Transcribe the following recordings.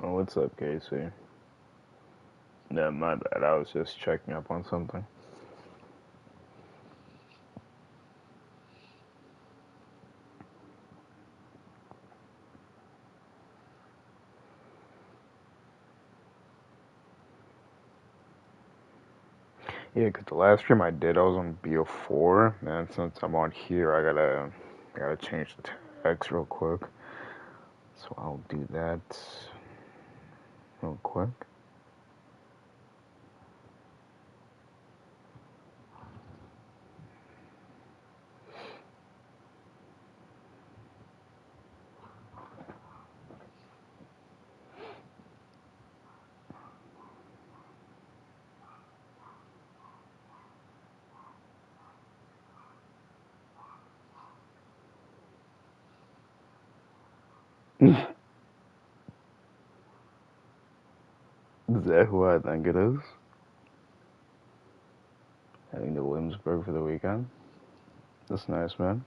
Oh, what's up, Casey? No, my bad. I was just checking up on something. Yeah, 'cause the last stream I did, I was on BO4, and since I'm on here, I gotta change the text real quick. So I'll do that real quick. Is that who I think it is? Heading to Williamsburg for the weekend. That's nice, man.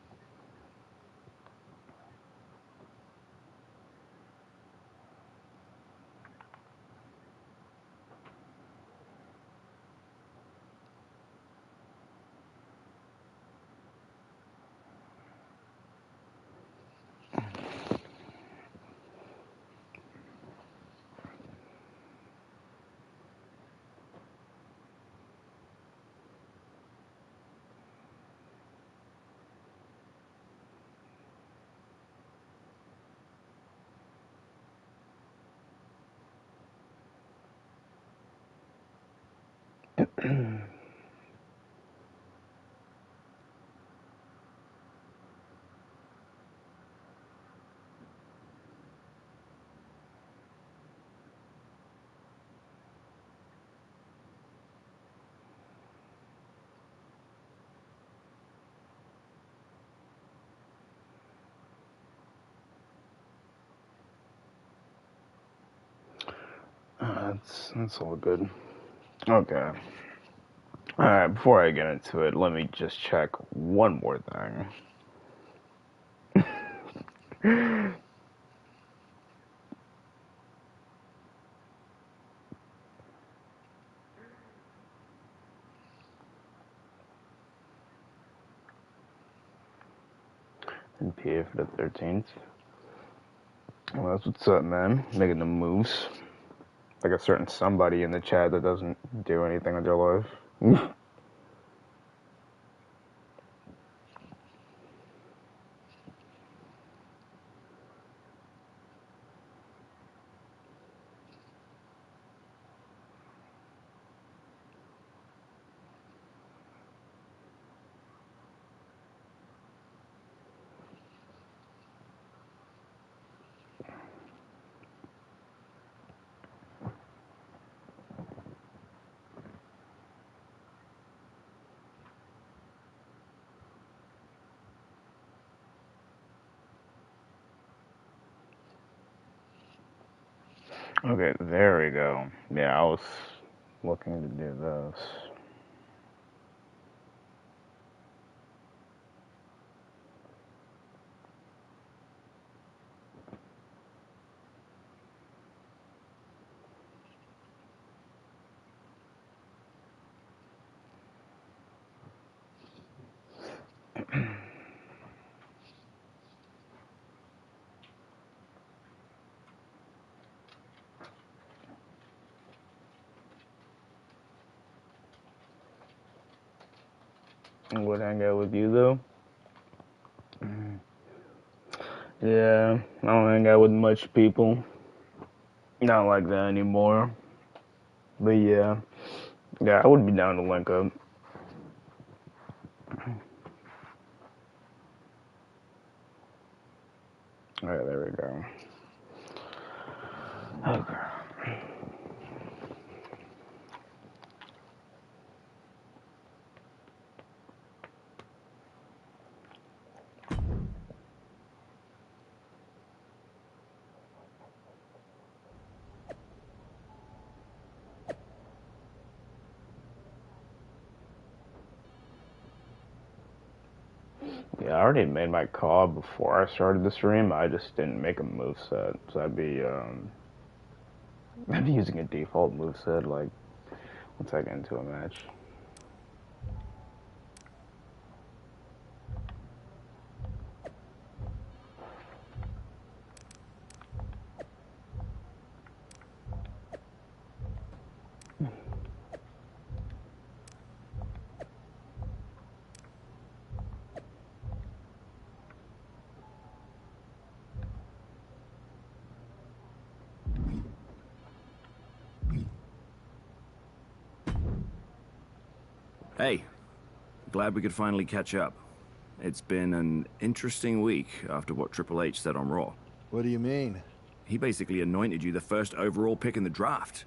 That's all good. Okay. Alright, before I get into it, let me just check one more thing. And PA for the 13th. Well, that's what's up, man. Making the moves. Like a certain somebody in the chat that doesn't do anything with their life. Okay, there we go. Yeah, I was looking to do this. Would hang out with you though? Yeah, I don't hang out with much people. Not like that anymore. But yeah, I would be down to link up. Alright, there we go. Okay. Yeah, I already made my call before I started the stream. I just didn't make a move set, so I'd be I'm using a default moveset, like, once I get into a match. Hey, glad we could finally catch up. It's been an interesting week after what Triple H said on Raw. What do you mean? He basically anointed you the first overall pick in the draft.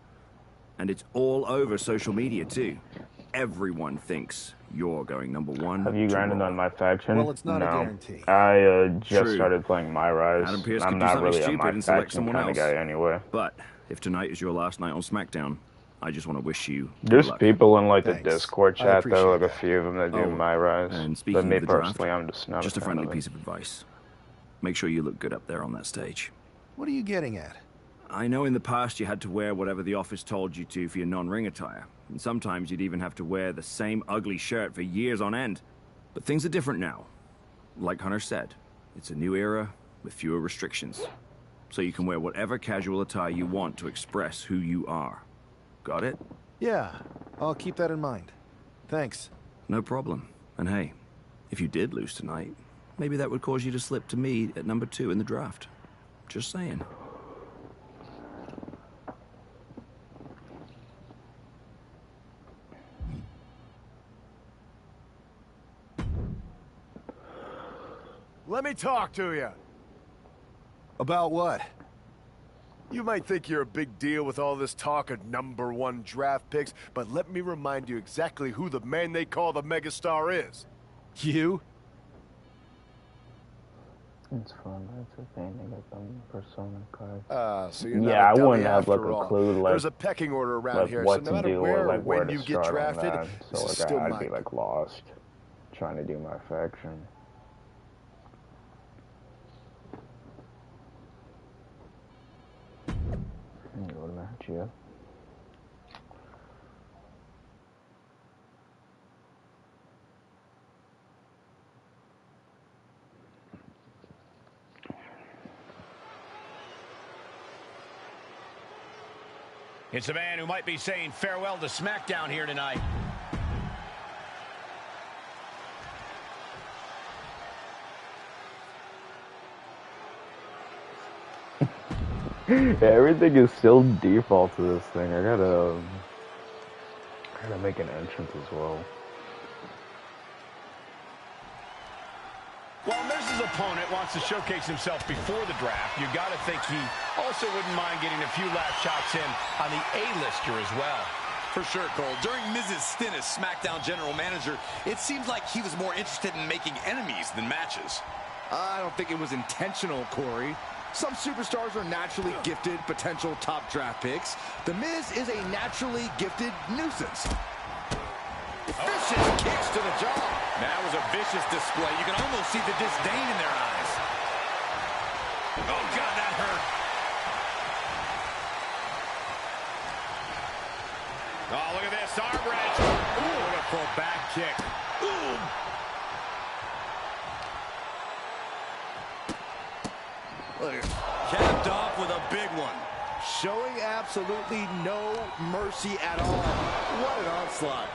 And it's all over social media, too. Everyone thinks you're going #1. Have you grinded on my faction? Well, it's not no. a guarantee. I just True. started playing Myrise. Adam Pearce I'm could do not something really a stupid my and select faction someone kind of else. guy anyway. But if tonight is your last night on SmackDown, I just want to wish you good There's luck. people in like the Thanks. Discord I chat though, like appreciate a few of them that do Oh, Myrise. and But speaking me of the draft, personally, I'm just not just a fan friendly of it. piece of advice. Make sure you look good up there on that stage. What are you getting at? I know in the past you had to wear whatever the office told you to for your non-ring attire. And sometimes you'd even have to wear the same ugly shirt for years on end. But things are different now. Like Hunter said, it's a new era with fewer restrictions. So you can wear whatever casual attire you want to express who you are. Got it? Yeah, I'll keep that in mind. Thanks. No problem. And hey, if you did lose tonight, maybe that would cause you to slip to me at #2 in the draft. Just saying. Let me talk to you. About what? You might think you're a big deal with all this talk of #1 draft picks, but let me remind you exactly who the man they call the megastar is. You? It's fun. It's a thing. They got them Persona cards. So you're not Yeah, a I dummy wouldn't have like after a all. clue like There's a pecking order around like here, so what no to matter do where or or like where when to you get start on drafted, that. this So is like still I'd my... be like lost trying to do my faction. Go to match, yeah. It's a man who might be saying farewell to SmackDown here tonight. Everything is still default to this thing. I gotta make an entrance as well. While Miz's opponent wants to showcase himself before the draft, you gotta think he also wouldn't mind getting a few last shots in on the A-lister as well. For sure, Cole. During Miz's stint as SmackDown General Manager, it seems like he was more interested in making enemies than matches. I don't think it was intentional, Corey. Some superstars are naturally gifted potential top draft picks. The Miz is a naturally gifted nuisance. Vicious kicks to the jaw. That was a vicious display. You can almost see the disdain in their eyes. Oh, God, that hurt. Oh, look at this. Arm wrench. Ooh, beautiful back kick. Ooh. Capped off with a big one. Showing absolutely no mercy at all. What an onslaught.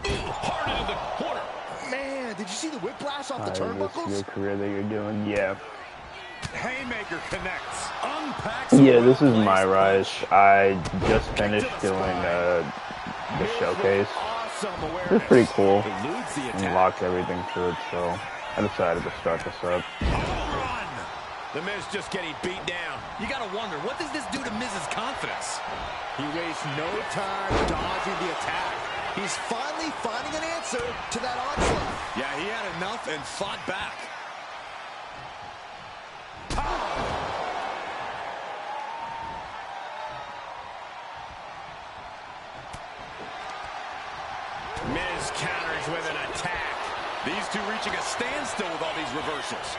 Hard into the corner. Man, did you see the whiplash off the Is this turnbuckles? your career that you're doing? Yeah. Haymaker connects. Unpacks. Yeah, this is Myrise. I just finished doing the showcase. It was pretty cool. Unlocked everything to it, so I decided to start this up. Run. The Miz just getting beat down. You gotta wonder, what does this do to Miz's confidence? He wastes no time dodging the attack. He's finally finding an answer to that onslaught. Yeah, he had enough and fought back. Miz counters with an attack. These two reaching a standstill with all these reversals.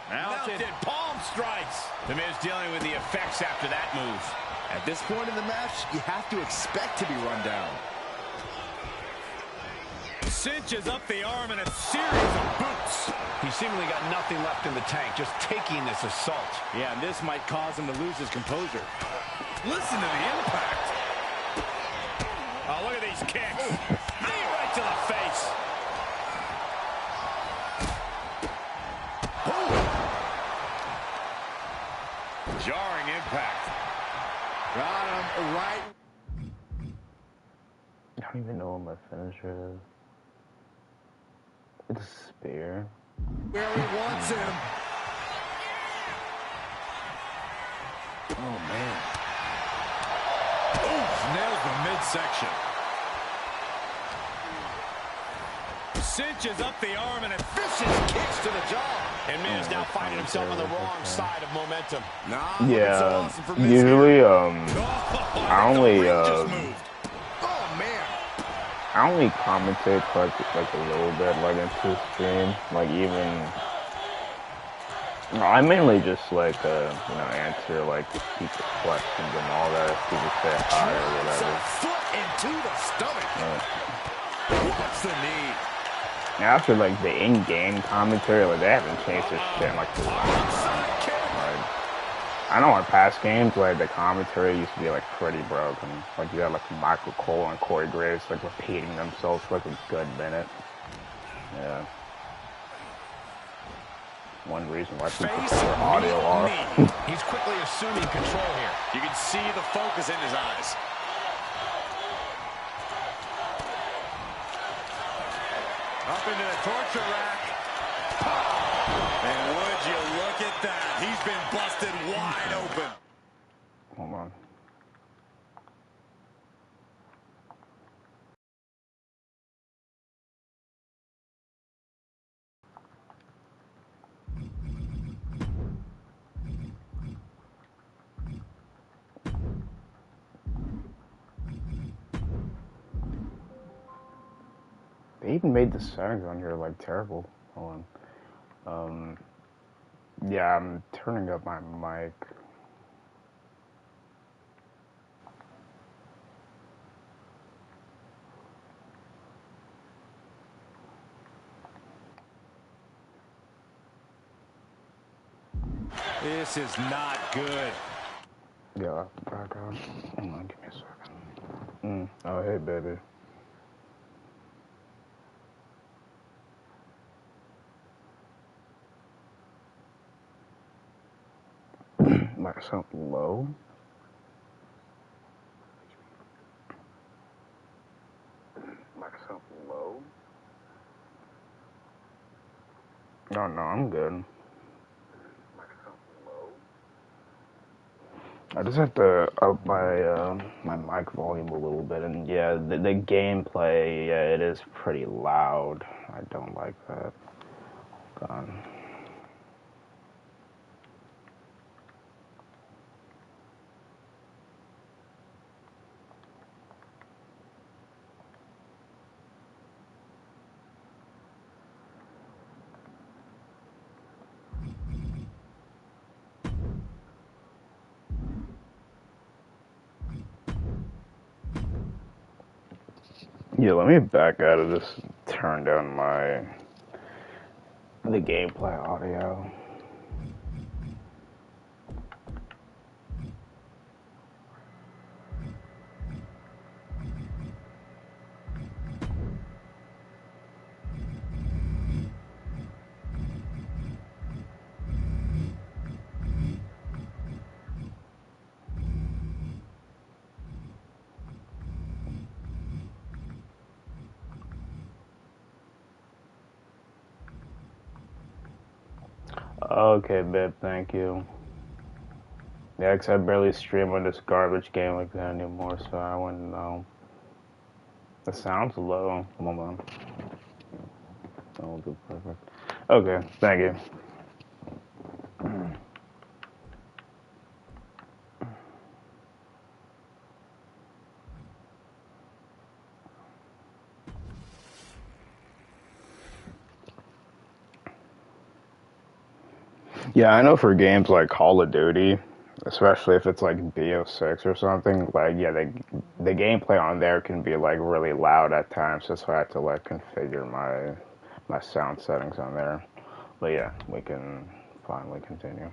Mounted palm strikes. The Miz dealing with the effects after that move. At this point in the match, you have to expect to be run down. Cinches up the arm in a series of boots. He seemingly got nothing left in the tank, just taking this assault. Yeah, and this might cause him to lose his composure. Listen to the impact. Oh, look at these kicks. Knee right to the face. Jarring impact. Got him right. I don't even know what my finisher is. It's a spear. Where he wants him. Oh, man. Oof, nails the midsection. Cinches up the arm and a Vicious kicks to the jaw. And Miz now finding himself on the wrong side of momentum. Nah, Yeah, awesome for Miz usually, here. I only, Just moved. Oh, man. I only commentate for like a little bit, like into the stream, like even. No, I mainly just like answer like people's questions and all that. If people say hi or whatever. Foot into the stomach. What's the knee? Now after like the in-game commentary, like they haven't changed this shit in like a long time. Like, I know in past games, like the commentary used to be like pretty broken. Like you had like Michael Cole and Corey Graves like repeating themselves for like a good minute. Yeah. One reason why people put their audio off. He's quickly assuming control here. You can see the focus in his eyes. Up into the torture rack. And would you look at that? He's been busted wide open. Hold on. They even made the settings on here like terrible. Hold on. Yeah, I'm turning up my mic. This is not good. Yeah, back on. Hold on, give me a second. Oh, hey, baby. Might sound low. Might sound low. No, I'm good. I just have to up my mic volume a little bit, and yeah, the gameplay, yeah, it is pretty loud. I don't like that. Gone. Yeah, let me back out of this and turn down the gameplay audio. Okay, babe, thank you. Yeah, 'cause I barely stream on this garbage game like that anymore, so I wouldn't know. The sound's low. Hold on. Oh, good, perfect. Okay, thank you. Yeah, I know for games like Call of Duty, especially if it's like BO6 or something, like yeah, the gameplay on there can be like really loud at times. That's why I have to like configure my sound settings on there. But yeah, we can finally continue.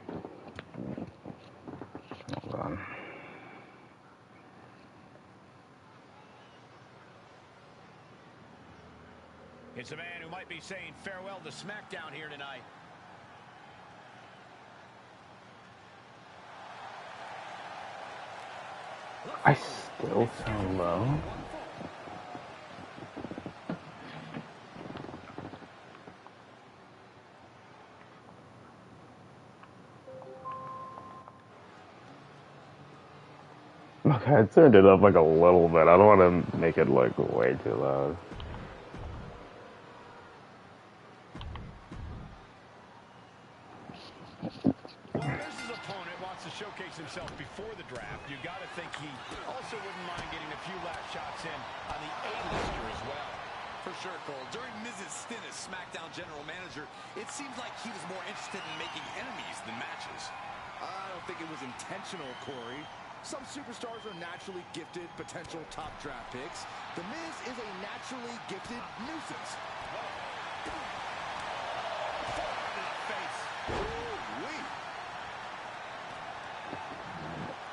Hold on. It's a man who might be saying farewell to SmackDown here tonight. I still sound low. Okay, I turned it up like a little bit. I don't want to make it like way too loud. Well, Miz's opponent wants to showcase himself before the draft. You got to think he also wouldn't mind getting a few last shots in on the A-lister as well. For sure, Cole. During Miz's stint as SmackDown general manager, it seems like he was more interested in making enemies than matches. I don't think it was intentional, Corey. Some superstars are naturally gifted potential top draft picks. The Miz is a naturally gifted nuisance. Ooh-wee.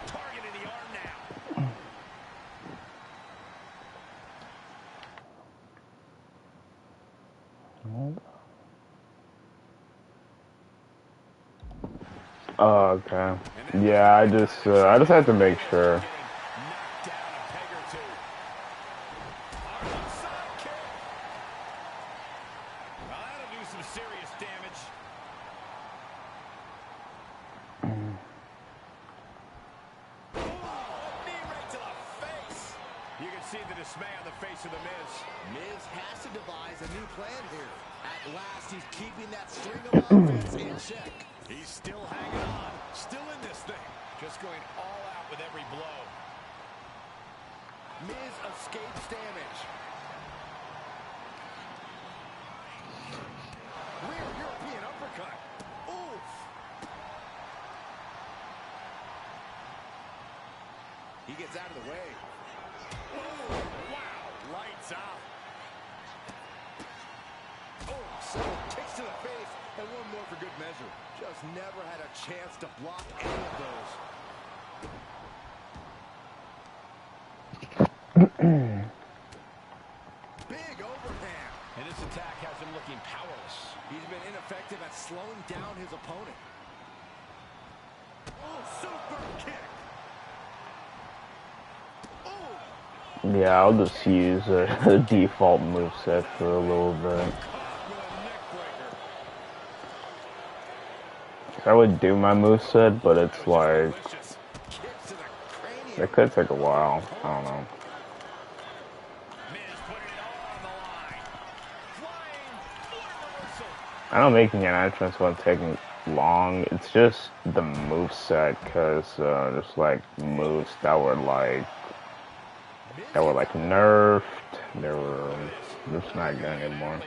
Targeting the arm now. Oh, okay. Yeah, I just had to make sure. Knocked down a peg or two. Side kick. Well, that'll do some serious damage. Knee right to the face. You can see the dismay on the face of the Miz. Miz has to devise a new plan here. At last, he's keeping that string of offense in check. He's still hanging on, still in this thing. Just going all out with every blow. Miz escapes damage. Rear European uppercut. Oof. He gets out of the way. Ooh, wow, lights out. Oh, several kicks to the face, and one more for good measure. Just never had a chance to block any of those. Big overhand. And this attack has him looking powerless. He's been ineffective at slowing down his opponent. Oh, super kick. Oh. Yeah, I'll just use a default moveset for a little bit. I would do my moveset, but it's like it could take a while. I don't know. I know making an entrance won't take long. It's just the moveset, cause there's like moves that were like nerfed. They were just not good anymore.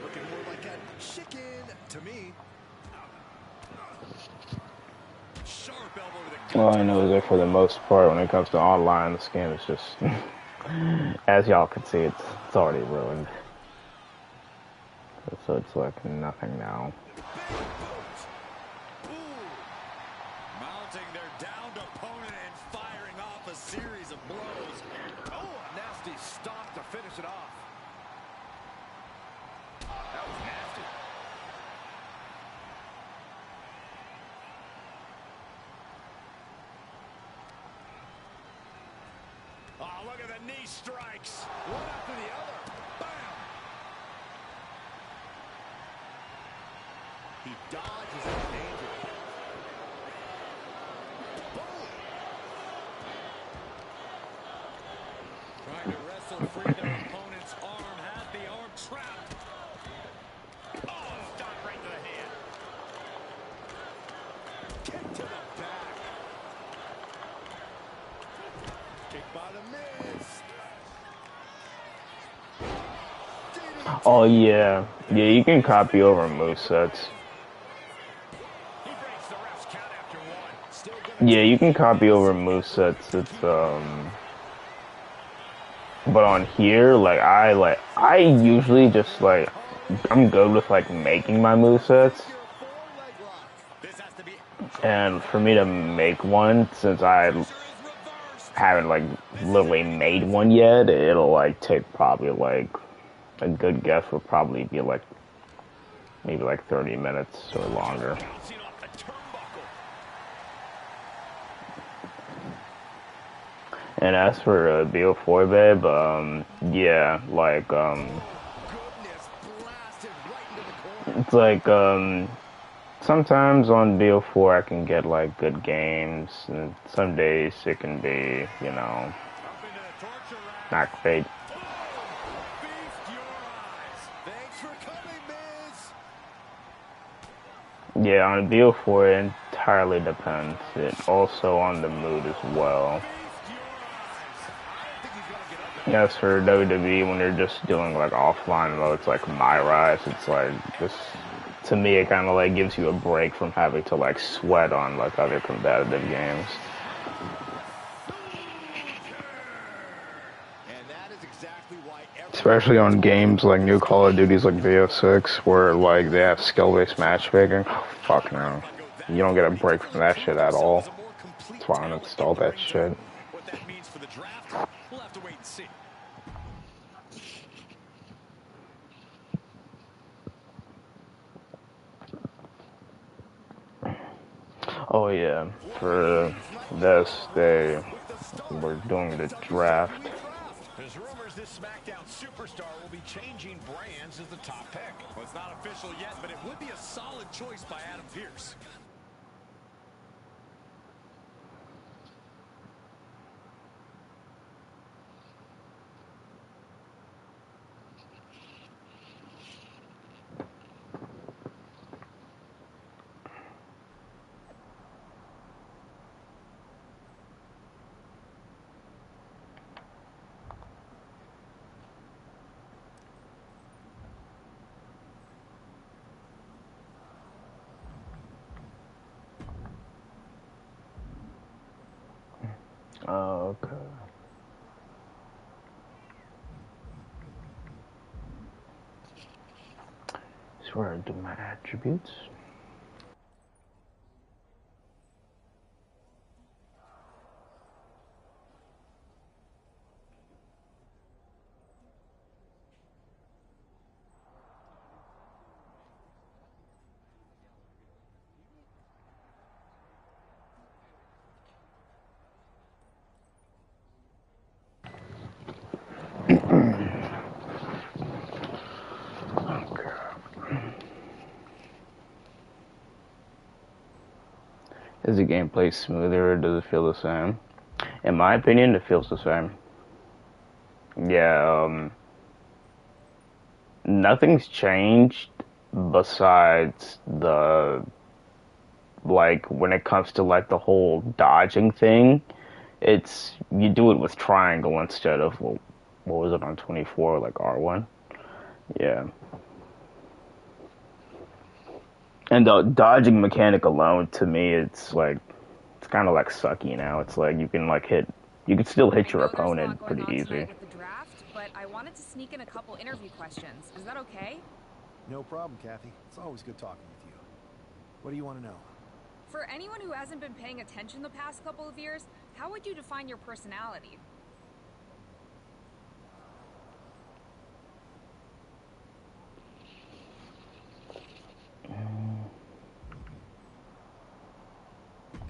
Looking more like a chicken to me. Sharp elbow to the All I know is that for the most part, when it comes to online, this game is just, as y'all can see, it's already ruined. So it's like nothing now. Mounting their downed opponent and firing off a series of blows. Oh, a nasty stop to finish it off. That was nasty. Oh, look at the knee strikes. One after the other. Bam! He dodges out of danger. Boom! Trying to wrestle free their opponent's arm. Had the arm trapped. Oh, stop right to the hand. Kick to the back. Kick by the Miz. Oh yeah, yeah. You can copy over movesets. Yeah, you can copy over movesets. But on here, I usually just I'm good with like making my movesets. And for me to make one, since I haven't like literally made one yet, it'll like take probably like a good guess would probably be like maybe like 30 minutes or longer. And as for BO4 babe, yeah, it's like sometimes on BO4 I can get like good games, and some days it can be, not great. Yeah, on BO4 it entirely depends. It also on the mood as well. Yes, for WWE, when they're just doing like offline modes like Myrise, it's like this. To me, it kind of like gives you a break from having to like sweat on like other competitive games. Especially on games like new Call of Duties like BO6, where like they have skill-based matchmaking. Oh, fuck no, you don't get a break from that shit at all. That's why I uninstalled that shit. What that means for the draft, we'll have to wait and see. Oh yeah, for this they were doing the draft. There's rumors this SmackDown superstar will be changing brands as the top pick. Well, it's not official yet, but it would be a solid choice by Adam Pearce. Oh, okay. That's where I do my attributes. Is the gameplay smoother or does it feel the same? In my opinion, it feels the same. Yeah, nothing's changed besides when it comes to like the whole dodging thing, it's you do it with triangle instead of what was it on 24, like R1? Yeah. And the dodging mechanic alone, to me, it's kind of like sucky now. It's like you can still hit your opponent pretty easy. With the draft, but I wanted to sneak in a couple interview questions. Is that okay? No problem, Kathy. It's always good talking with you. What do you want to know? For anyone who hasn't been paying attention the past couple of years, how would you define your personality?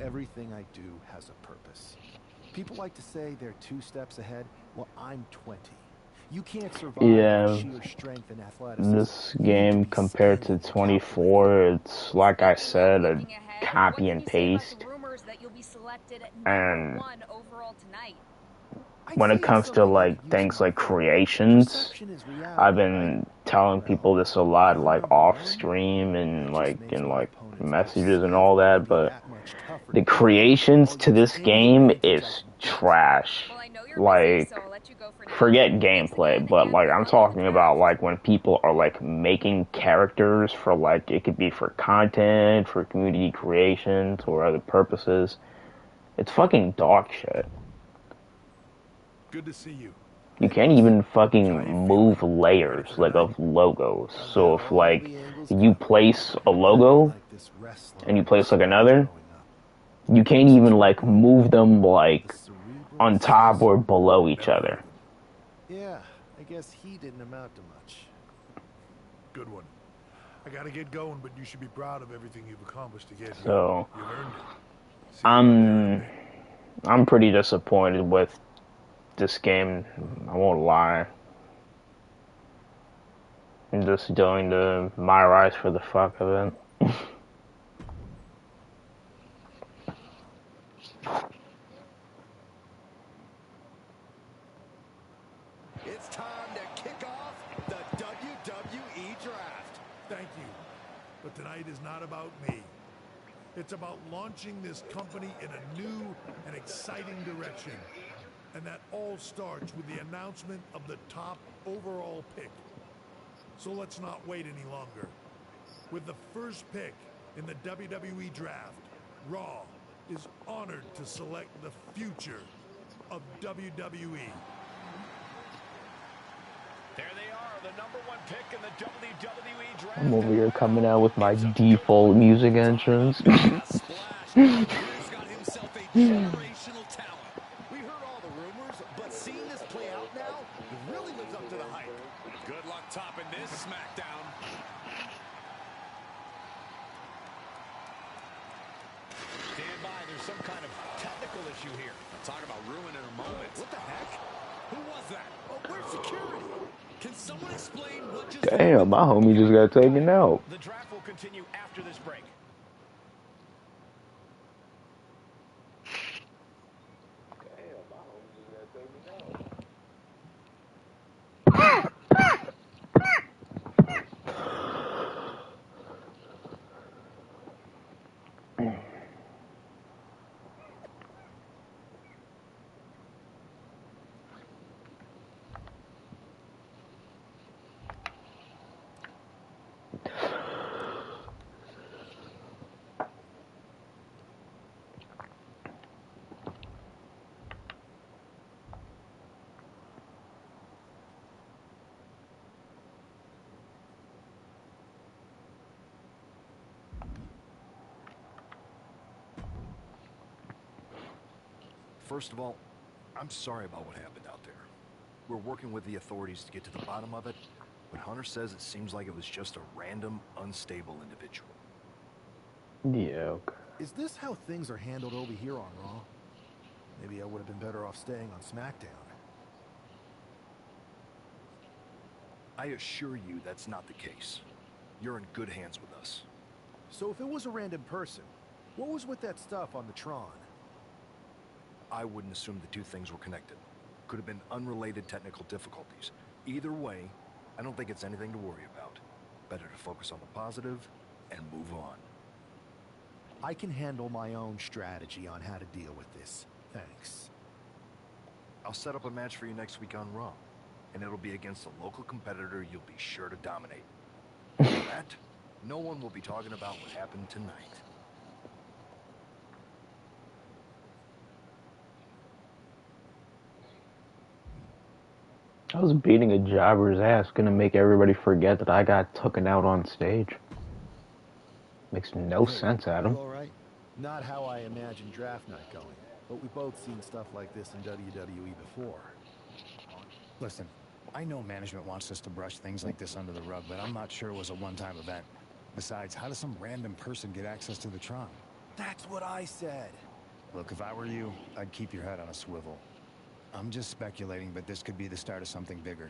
Everything I do has a purpose. People like to say they're 2 steps ahead. Well, I'm 20. You can't survive on sheer strength and athleticism. This game compared to 24, it's like I said, a copy and paste. And when it comes to like things like creations, I've been telling people this a lot, like off stream and like in like messages and all that, but the creations to this game is trash. Like, forget gameplay, but like I'm talking about like when people are like making characters for like it could be for content, for community creations or other purposes. It's fucking dog shit. Good to see you. You can't even fucking move layers like of logos. So if like you place a logo and you place like another, you can't even like move them like on top or below each other. Yeah, I guess he didn't amount to much. Good one. I gotta get going, but you should be proud of everything you've accomplished to get here. So You've earned it. I'm pretty disappointed with this game. I won't lie. I'm just doing the Myrise for the fuck of it. It's time to kick off the WWE Draft. Thank you. But tonight is not about me. It's about launching this company in a new and exciting direction. And that all starts with the announcement of the top overall pick. So let's not wait any longer. With the first pick in the WWE Draft, Raw is honored to select the future of WWE. There they are, the #1 pick in the WWE Draft. I'm over here coming out with my default music entrance. Here's got himself a generational talent. We heard all the rumors, but seeing this play out now, it really lives up to the hype. Good luck topping this SmackDown. Stand by, there's some kind of technical issue here. Talk about ruining a moment. What the heck? Who was that? Oh, where's security? Can someone explain what just Damn, my homie just got taken out. The draft will continue after this break. First of all, I'm sorry about what happened out there. We're working with the authorities to get to the bottom of it, but Hunter says it seems like it was just a random, unstable individual. Yeah, okay. Is this how things are handled over here on Raw? Maybe I would have been better off staying on SmackDown. I assure you that's not the case. You're in good hands with us. So if it was a random person, what was with that stuff on the Tron? I wouldn't assume the two things were connected. Could have been unrelated technical difficulties. Either way, I don't think it's anything to worry about. Better to focus on the positive and move on. I can handle my own strategy on how to deal with this. Thanks. I'll set up a match for you next week on Raw, and it'll be against a local competitor you'll be sure to dominate. After that, no one will be talking about what happened tonight. I was beating a jobber's ass, gonna make everybody forget that I got taken out on stage. Makes no sense, Adam. All right. Not how I imagined draft night going, but we've both seen stuff like this in WWE before. Listen, I know management wants us to brush things like this under the rug, but I'm not sure it was a one-time event. Besides, how does some random person get access to the Tron? That's what I said. Look, if I were you, I'd keep your head on a swivel. I'm just speculating, but this could be the start of something bigger.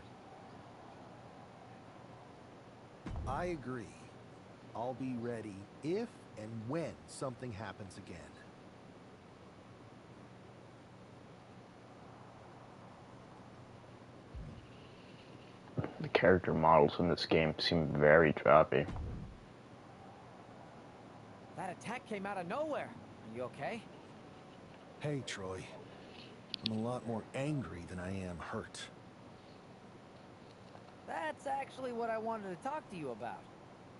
I agree. I'll be ready if and when something happens again. The character models in this game seem very choppy. That attack came out of nowhere. Are you okay? Hey, Troy. I'm a lot more angry than I am hurt. That's actually what I wanted to talk to you about.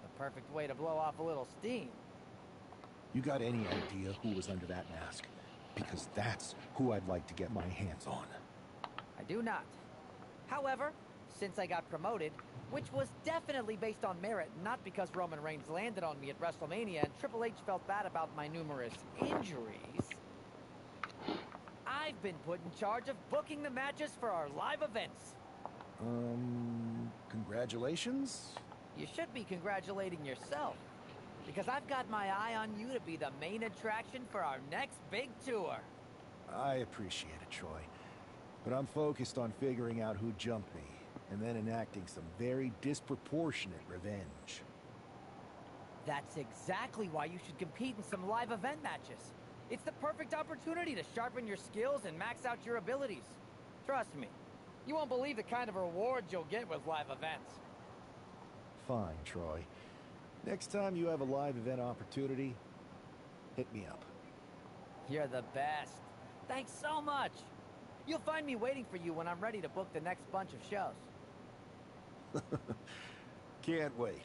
The perfect way to blow off a little steam. You got any idea who was under that mask? because that's who I'd like to get my hands on. I do not. However, since I got promoted, which was definitely based on merit, not because Roman Reigns landed on me at WrestleMania and Triple H felt bad about my numerous injuries, I've been put in charge of booking the matches for our live events. Congratulations? You should be congratulating yourself, because I've got my eye on you to be the main attraction for our next big tour. I appreciate it, Troy. But I'm focused on figuring out who jumped me, and then enacting some very disproportionate revenge. That's exactly why you should compete in some live event matches. It's the perfect opportunity to sharpen your skills and max out your abilities. Trust me, you won't believe the kind of rewards you'll get with live events. Fine, Troy. Next time you have a live event opportunity, hit me up. You're the best. Thanks so much. You'll find me waiting for you when I'm ready to book the next bunch of shows. Can't wait.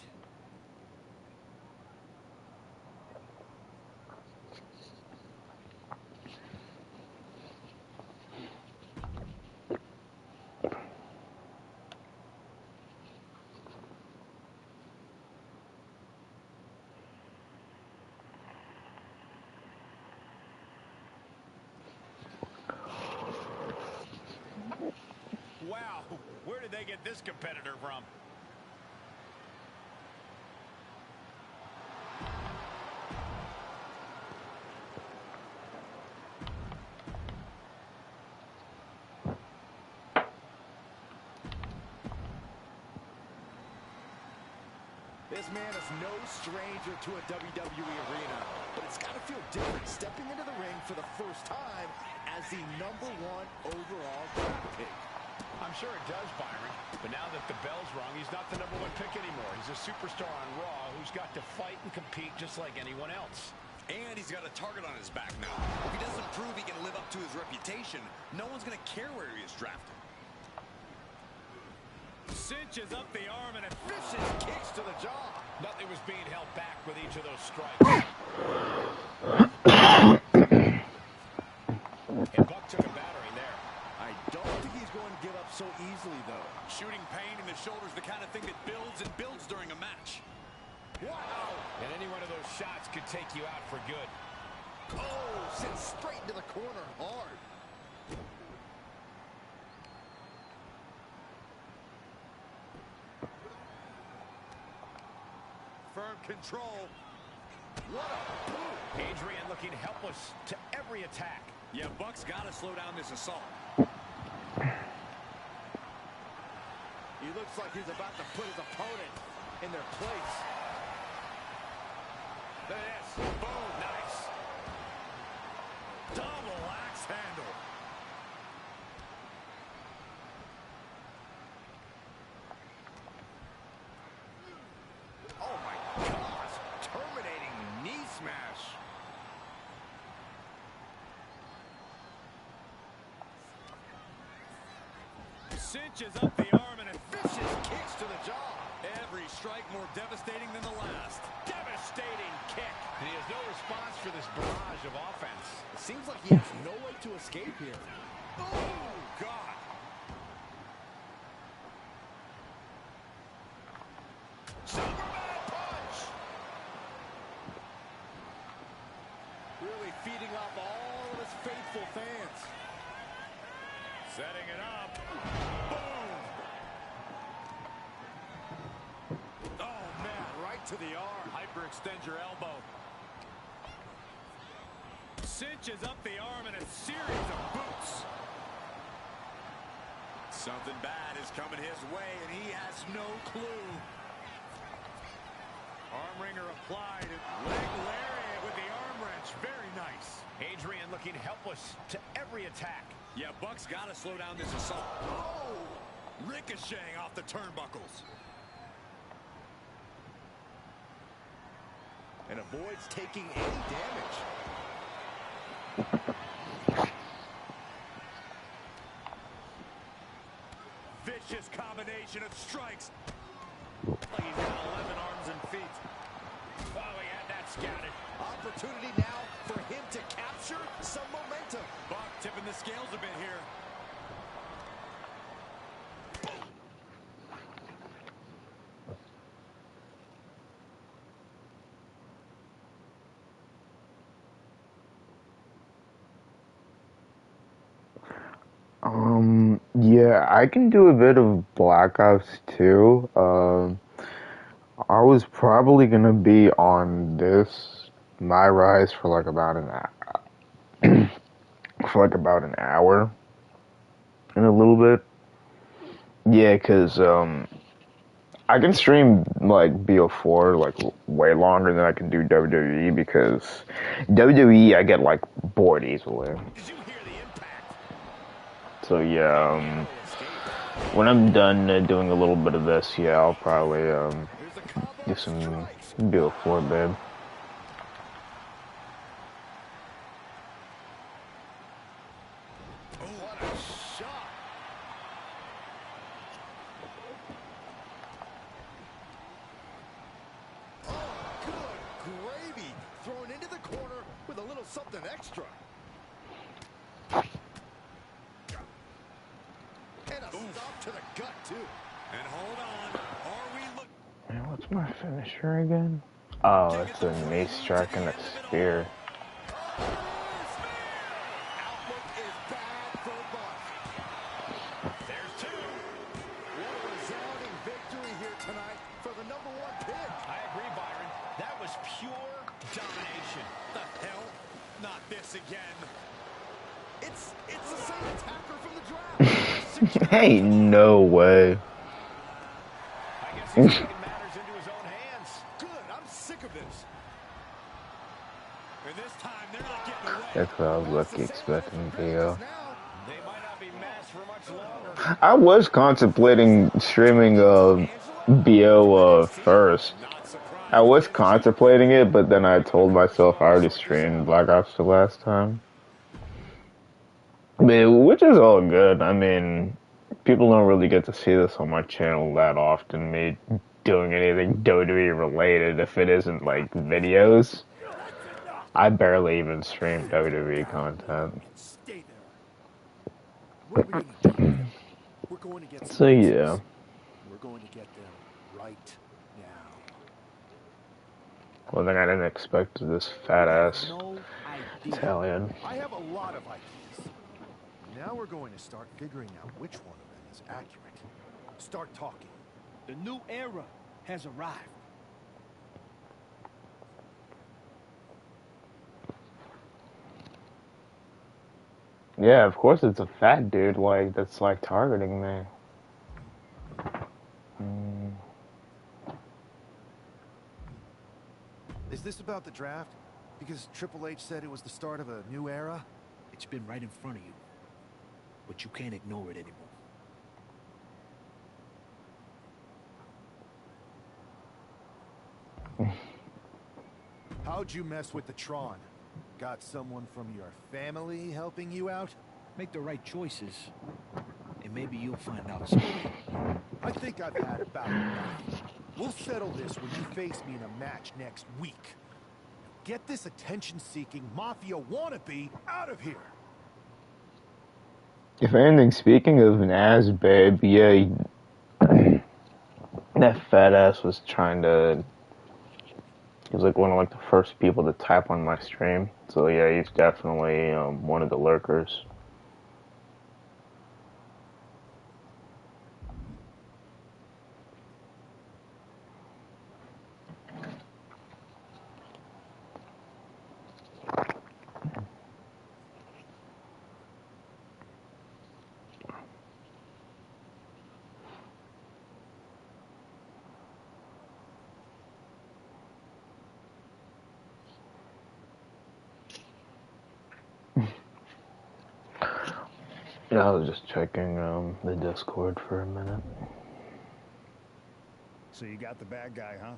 Wow, where did they get this competitor from? This man is no stranger to a WWE arena, but it's got to feel different stepping into the ring for the first time as the #1 overall draft pick. I'm sure it does, Byron. But now that the bell's rung, he's not the #1 pick anymore. He's a superstar on Raw who's got to fight and compete just like anyone else. And he's got a target on his back now. If he doesn't prove he can live up to his reputation, no one's going to care where he is drafted. Cinches up the arm and vicious kicks to the jaw. Nothing was being held back with each of those strikes. And Buck took a battering there. I don't think he's going to give up so easily, though. Shooting pain in the shoulder is the kind of thing that builds and builds during a match. Wow! And any one of those shots could take you out for good. Oh, sent straight into the corner hard. Firm control. What a boot. Adrian looking helpless to every attack. Yeah, Buck's got to slow down this assault. He looks like he's about to put his opponent in their place. Look at this. Boom. Nice. Double axe handle. Oh my gosh. Terminating knee smash. Cinches up the arm and Vicious kicks to the jaw. Every strike more devastating than the last. devastating kick. And he has no response for this barrage of offense. It seems like he has no way to escape here. Oh, God. Superman punch. Really feeding off all of his faithful fans. Setting it up. Boom. Oh, man, right to the arm. Hyperextend your elbow. Cinches up the arm in a series of boots. Something bad is coming his way, and he has no clue. Arm wringer applied. Leg lariat with the arm wrench. Very nice. Adrian looking helpless to every attack. Yeah, Buck's got to slow down this assault. Oh! Ricocheting off the turnbuckles. And avoids taking any damage. Vicious combination of strikes. He's got 11 arms and feet. Oh, he had that scouted. Opportunity now for him to capture some momentum. the scales a bit here. Yeah, I can do a bit of Black Ops 2. I was probably gonna be on this Myrise for like about an hour and a little bit. Yeah, 'cause I can stream like BO4 like way longer than I can do WWE because WWE I get like bored easily. So yeah, when I'm done doing a little bit of this, yeah, I'll probably do some BO4, babe. Gravy thrown into the corner with a little something extra. And a stop to the gut, too. And hold on. Are we looking? Man, what's my finisher again? Oh, it's a mace strike and a spear. Outlook is bad for bust. There's two. What a resounding victory here tonight for the #1 pick. I agree, Byron. That was pure domination. The hell? Not this again. It's the same attacker from the draft. Hey, no way. I guess he's taking matters into his own hands. Good. I'm sick of this. And this time they're not getting away. That's what I was lucky expecting, BO. They might not be masked for much longer. I was contemplating streaming BO first. I was contemplating it, but then I told myself I already streamed Black Ops the last time. Which is all good. I mean, people don't really get to see this on my channel that often, me doing anything WWE related if it isn't like videos. I barely even stream WWE content. Stay there. What are we going to do? We're going to get some So yeah. answers. We're going to get them right now. One thing I didn't expect is this fat ass No idea. Italian. I have a lot of ideas. Now we're going to start figuring out which one of them is accurate. Start talking. The new era has arrived. Yeah, of course it's a fat dude like that's like targeting me. Is this about the draft? Because Triple H said it was the start of a new era? It's been right in front of you, but you can't ignore it anymore. How'd you mess with the Tron? Got someone from your family helping you out? Make the right choices, and maybe you'll find out something. I think I've had about enough. We'll settle this when you face me in a match next week. Get this attention-seeking mafia wannabe out of here! If anything, speaking of Naz, babe, yeah, that fat ass was trying to. He was like one of like the first people to type on my stream. So yeah, he's definitely one of the lurkers. Yeah, I was just checking the Discord for a minute. So you got the bad guy, huh?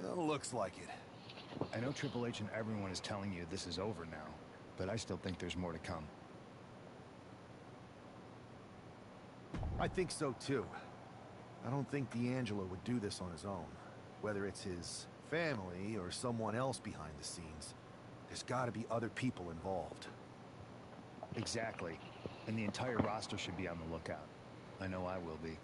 Well, looks like it. I know Triple H and everyone is telling you this is over now, but I still think there's more to come. I think so, too. I don't think D'Angelo would do this on his own. Whether it's his family or someone else behind the scenes, there's gotta be other people involved. Exactly. And the entire roster should be on the lookout. I know I will be.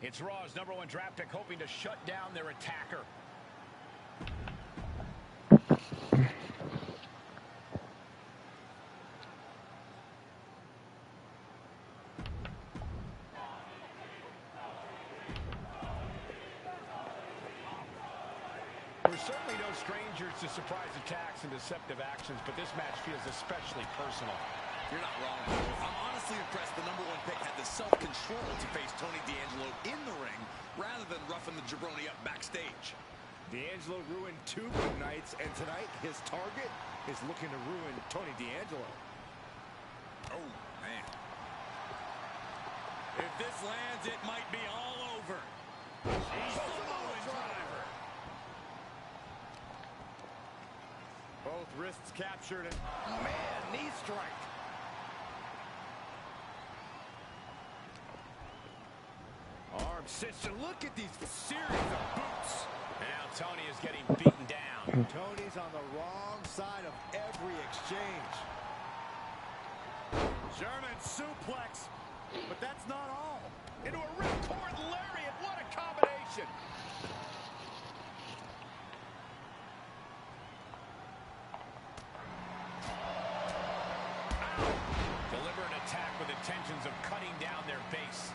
It's Raw's #1 draft pick hoping to shut down their attacker. We're certainly no strangers to surprise attacks and deceptive actions, but this match feels especially personal. You're not wrong. I'm honestly impressed the #1 pick had the self-control to face Tony D'Angelo in the ring rather than roughing the jabroni up backstage. D'Angelo ruined 2 good nights, and tonight his target is looking to ruin Tony D'Angelo. Oh, man. If this lands, it might be all over. She's the Samoan driver. Both wrists captured, and man, knee strike. Arm cinched, and look at these series of boots. Now Tony is getting beaten down. Tony's on the wrong side of every exchange. German suplex, but that's not all. Into a ripcord lariat, what a combination. Deliberate attack with intentions of cutting down their base.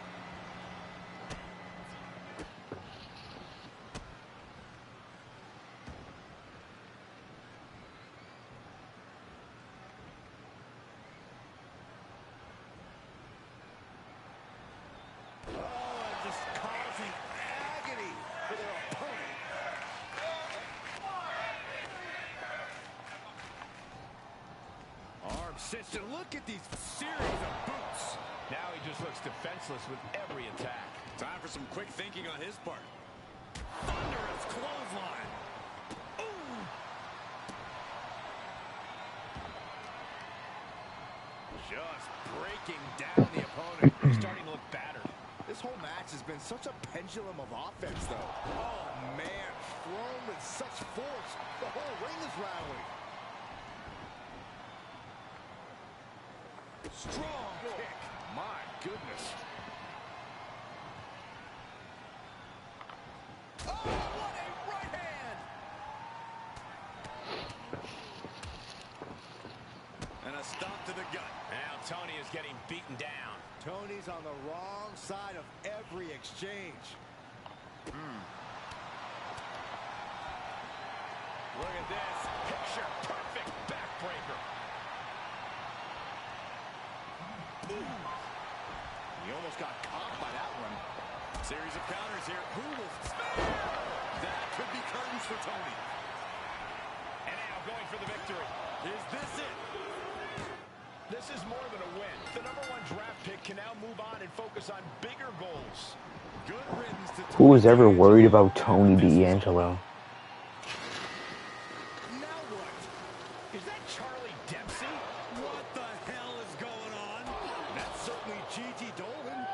Just causing agony for their opponent. Arm cinched, and look at these series of boots. Now he just looks defenseless with every attack. Time for some quick thinking on his part. Thunderous clothesline. Ooh. Just breaking down the opponent. He's starting to look battered. This whole match has been such a pendulum of offense, though. Oh, man, thrown with such force. The whole ring is rattling. Strong kick. My goodness. Oh, what a right hand. And a stop to the gut. Now Tony is getting beaten down. Tony's on the wrong side of every exchange. Look at this. Picture perfect backbreaker. He almost got caught by that one. Series of counters here. Who will... That could be curtains for Tony. And now going for the victory. Is this it? This is more than a win. The #1 draft pick can now move on and focus on bigger goals. Good riddance to Who was ever worried about Tony D'Angelo? Now what? Is that Charlie Dempsey? What the hell is going on? That's certainly Gigi Dolan.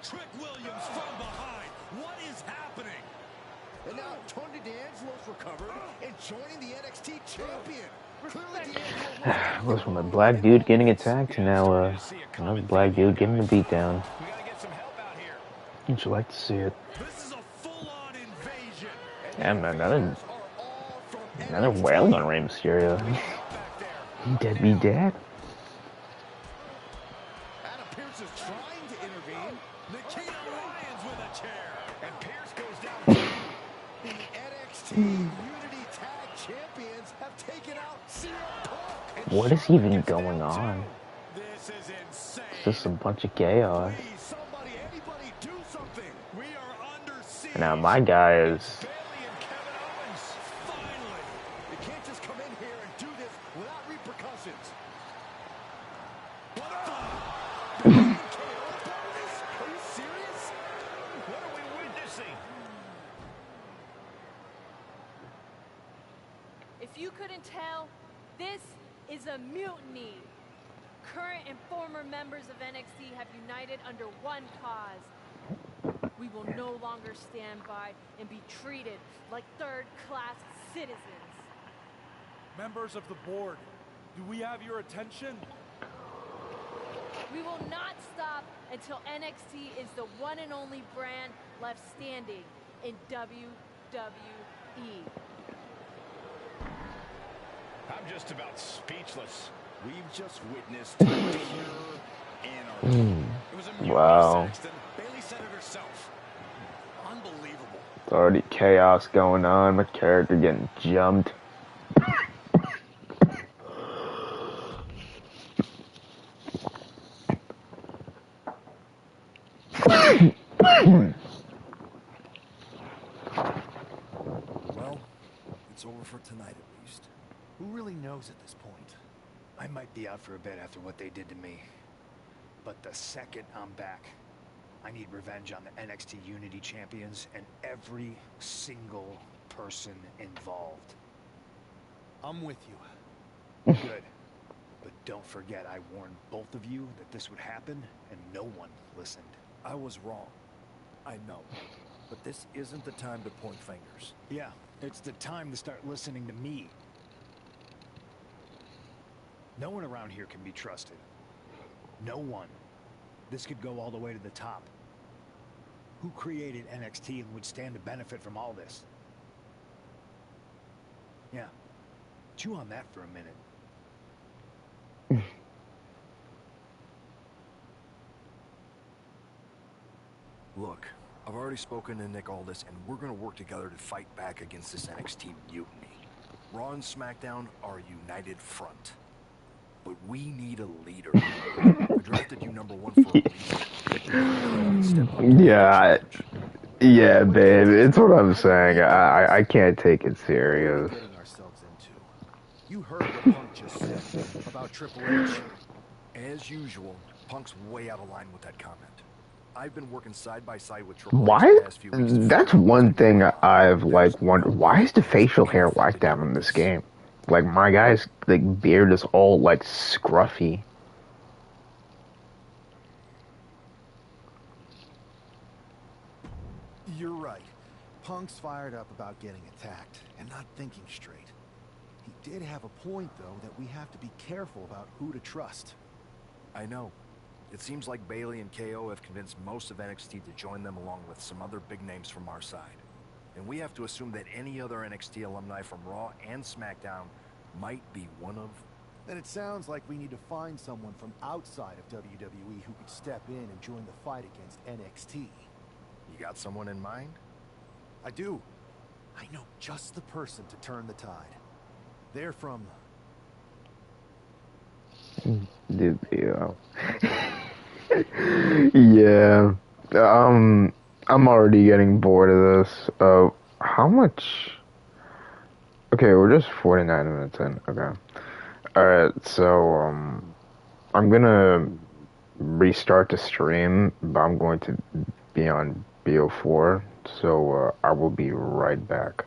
Trick Williams from behind. What is happening? And now Tony D'Angelo's recovered and joining the NXT champion. Clearly D'Angelo Goes from a black dude getting attacked to now another black dude getting a beatdown. We gotta get some help out here. Would you like to see it? This is a full-on invasion. Yeah, man, another wailing on Rey Mysterio. Dead be dead. Adam Pearce is trying to intervene. Nikita Lyons with a chair. And Pierce goes down. The NXT Unity Tag Champions have taken out CM Punk. What is even going on? This is insane. It's just a bunch of chaos. Please, somebody, anybody, do something. We are under siege. Now my guy is Bayley and Kevin Owens. Finally. You can't just come in here and do this Are you serious? What are we witnessing? If you couldn't tell, this is a mutiny. Current and former members of NXT have united under one cause. We will no longer stand by and be treated like third-class citizens. Members of the board, do we have your attention? We will not stop until NXT is the one and only brand left standing in WWE. I'm just about speechless. We've just witnessed pure anarchy. It was a mutiny, Wow. Saxton. Bayley said it herself. Unbelievable. It's already chaos going on. My character getting jumped. Well, it's over for tonight at least. Who really knows at this point? I might be out for a bit after what they did to me. But the second I'm back, I need revenge on the NXT Unity Champions and every single person involved. I'm with you. Good. But don't forget, I warned both of you that this would happen, and no one listened. I was wrong. I know. But this isn't the time to point fingers. Yeah, it's the time to start listening to me. No one around here can be trusted. No one. This could go all the way to the top. Who created NXT and would stand to benefit from all this? Yeah. Chew on that for a minute. Look, I've already spoken to Nick Aldis, and we're going to work together to fight back against this NXT mutiny. Raw and SmackDown are a united front. But we need a leader. I drafted you #1 for a reason. Yeah, babe. It's what I'm saying. I can't take it serious. What are we getting ourselves into? You heard what Punk just said about Triple H. As usual, Punk's way out of line with that comment. I've been working side by side with Triple H Why? the past few weeks. That's one thing I've like wondered. Why is the facial hair like that in this game? Like my guy's like beard is all like scruffy. You're right. Punk's fired up about getting attacked and not thinking straight. He did have a point, though, that we have to be careful about who to trust. I know. It seems like Bayley and KO have convinced most of NXT to join them along with some other big names from our side. And we have to assume that any other NXT alumni from Raw and SmackDown might be one of... Then it sounds like we need to find someone from outside of WWE who could step in and join the fight against NXT. You got someone in mind? I do. I know just the person to turn the tide. They're from... Dude, yeah. Yeah. I'm already getting bored of this. How much? Okay, we're just 49 minutes in. Okay. Alright, so, I'm gonna restart the stream, but I'm going to be on BO4, so, I will be right back.